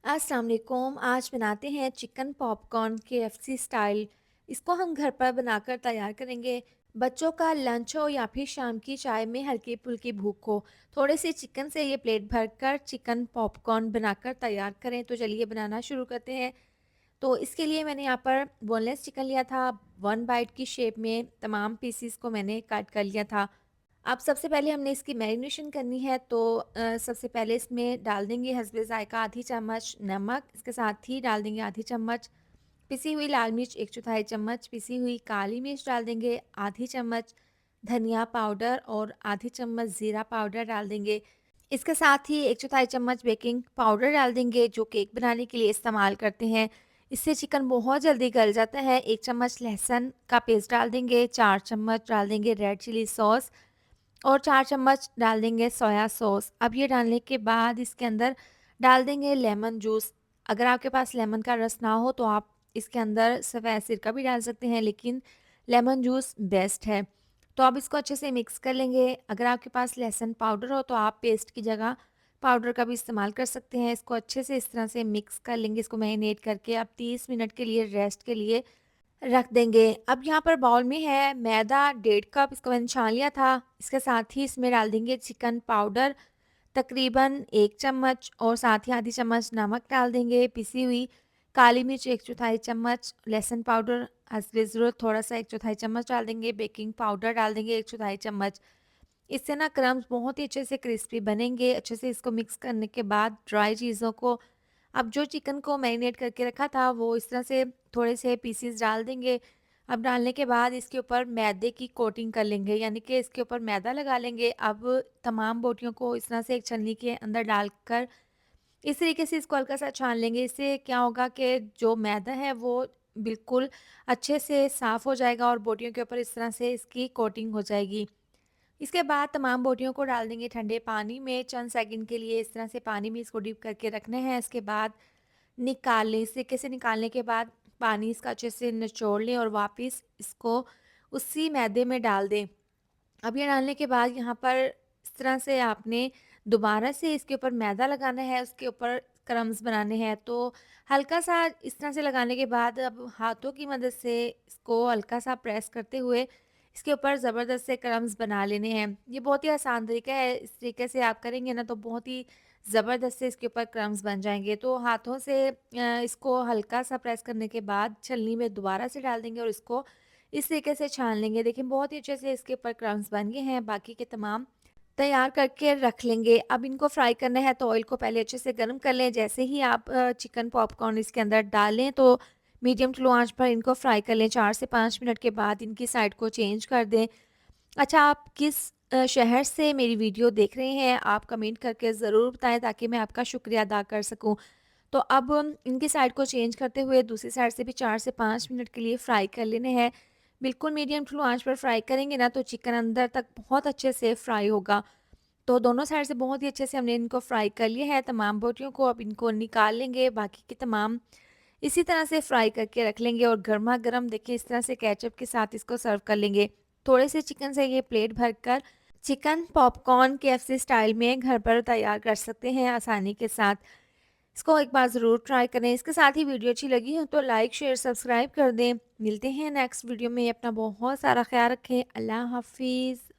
अस्सलाम वालेकुम। आज बनाते हैं चिकन पॉपकॉर्न केएफसी स्टाइल। इसको हम घर पर बनाकर तैयार करेंगे। बच्चों का लंच हो या फिर शाम की चाय में हल्की फुल्की भूख हो, थोड़े से चिकन से ये प्लेट भरकर चिकन पॉपकॉर्न बनाकर तैयार करें। तो चलिए बनाना शुरू करते हैं। तो इसके लिए मैंने यहाँ पर बोनलेस चिकन लिया था। 1 बाइट की शेप में तमाम पीसीस को मैंने कट कर लिया था। अब सबसे पहले हमने इसकी मैरिनेशन करनी है, तो सबसे पहले इसमें डाल देंगे हस्बे ज़ायक़ा आधी चम्मच नमक, इसके साथ ही डाल देंगे आधी चम्मच पिसी हुई लाल मिर्च, 1/4 चम्मच पिसी हुई काली मिर्च डाल देंगे, आधी चम्मच धनिया पाउडर और आधी चम्मच ज़ीरा पाउडर डाल देंगे। इसके साथ ही 1/4 चम्मच बेकिंग पाउडर डाल देंगे, जो केक बनाने के लिए इस्तेमाल करते हैं। इससे चिकन बहुत जल्दी गल जाता है। 1 चम्मच लहसुन का पेस्ट डाल देंगे, 4 चम्मच डाल देंगे रेड चिली सॉस और 4 चम्मच डाल देंगे सोया सॉस। अब ये डालने के बाद इसके अंदर डाल देंगे लेमन जूस। अगर आपके पास लेमन का रस ना हो तो आप इसके अंदर सफ़ेद सिरका भी डाल सकते हैं, लेकिन लेमन जूस बेस्ट है। तो अब इसको अच्छे से मिक्स कर लेंगे। अगर आपके पास लहसुन पाउडर हो तो आप पेस्ट की जगह पाउडर का भी इस्तेमाल कर सकते हैं। इसको अच्छे से इस तरह से मिक्स कर लेंगे। इसको मैरिनेट करके अब 30 मिनट के लिए रेस्ट के लिए रख देंगे। अब यहाँ पर बाउल में है मैदा 1.5 कप, इसको मैंने छान लिया था। इसके साथ ही इसमें डाल देंगे चिकन पाउडर तकरीबन 1 चम्मच और साथ ही आधी चम्मच नमक डाल देंगे, पिसी हुई काली मिर्च 1/4 चम्मच, लहसुन पाउडर हस्बे ज़रूरत थोड़ा सा 1/4 चम्मच डाल देंगे, बेकिंग पाउडर डाल देंगे 1/4 चम्मच। इससे ना क्रम्स बहुत ही अच्छे से क्रिस्पी बनेंगे। अच्छे से इसको मिक्स करने के बाद ड्राई चीज़ों को, अब जो चिकन को मैरिनेट करके रखा था वो इस तरह से थोड़े से पीसेस डाल देंगे। अब डालने के बाद इसके ऊपर मैदे की कोटिंग कर लेंगे, यानी कि इसके ऊपर मैदा लगा लेंगे। अब तमाम बोटियों को इस तरह से एक छन्नी के अंदर डालकर इस तरीके से इसको हल्का सा छान लेंगे। इससे क्या होगा कि जो मैदा है वो बिल्कुल अच्छे से साफ़ हो जाएगा और बोटियों के ऊपर इस तरह से इसकी कोटिंग हो जाएगी। इसके बाद तमाम बोटियों को डाल देंगे ठंडे पानी में, चंद सेकंड के लिए इस तरह से पानी में इसको डिप करके रखने हैं। इसके बाद निकाल लें। इस तरीके से निकालने के बाद पानी इसका अच्छे से निचोड़ लें और वापस इसको उसी मैदे में डाल दें। अब ये डालने के बाद यहाँ पर इस तरह से आपने दोबारा से इसके ऊपर मैदा लगाना है, उसके ऊपर क्रम्स बनाने हैं। तो हल्का-सा इस तरह से लगाने के बाद अब हाथों की मदद से इसको हल्का-सा प्रेस करते हुए इसके ऊपर ज़बरदस्त से क्रम्स बना लेने हैं। ये बहुत ही आसान तरीका है। इस तरीके से आप करेंगे ना तो बहुत ही ज़बरदस्त से इसके ऊपर क्रम्स बन जाएँगे। तो हाथों से इसको हल्का-सा प्रेस करने के बाद छलनी में दोबारा से डाल देंगे और इसको इस तरीके से छान लेंगे। देखिए बहुत ही अच्छे से इसके ऊपर क्रम्स बन गए हैं। बाकी के तमाम तैयार करके रख लेंगे। अब इनको फ्राई करना है तो ऑयल को पहले अच्छे से गर्म कर लें। जैसे ही आप चिकन पॉपकॉर्न इसके अंदर डालें तो मीडियम टू लो आँच पर इनको फ्राई कर लें। 4 से 5 मिनट के बाद इनकी साइड को चेंज कर दें। अच्छा, आप किस शहर से मेरी वीडियो देख रहे हैं, आप कमेंट करके ज़रूर बताएँ ताकि मैं आपका शुक्रिया अदा कर सकूँ। तो अब इनकी साइड को चेंज करते हुए दूसरी साइड से भी 4 से 5 मिनट के लिए फ्राई कर लेने हैं। बिल्कुल मीडियम टू लो आँच पर फ्राई करेंगे ना तो चिकन अंदर तक बहुत अच्छे से फ्राई होगा। तो दोनों साइड से बहुत ही अच्छे से हमने इनको फ्राई कर लिया है तमाम बोटियों को। अब इनको निकाल लेंगे, बाकी की तमाम इसी तरह से फ्राई करके रख लेंगे और गरमा-गरम देखिए इस तरह से केचअप के साथ इसको सर्व कर लेंगे। थोड़े से चिकन से ये प्लेट भरकर चिकन पॉपकॉर्न केएफसी स्टाइल में घर पर तैयार कर सकते हैं आसानी के साथ। इसको एक बार ज़रूर ट्राई करें। इसके साथ ही वीडियो अच्छी लगी हो तो लाइक, शेयर, सब्सक्राइब कर दें। मिलते हैं नेक्स्ट वीडियो में। अपना बहुत सारा ख़्याल रखें। अल्लाह हाफ़िज़।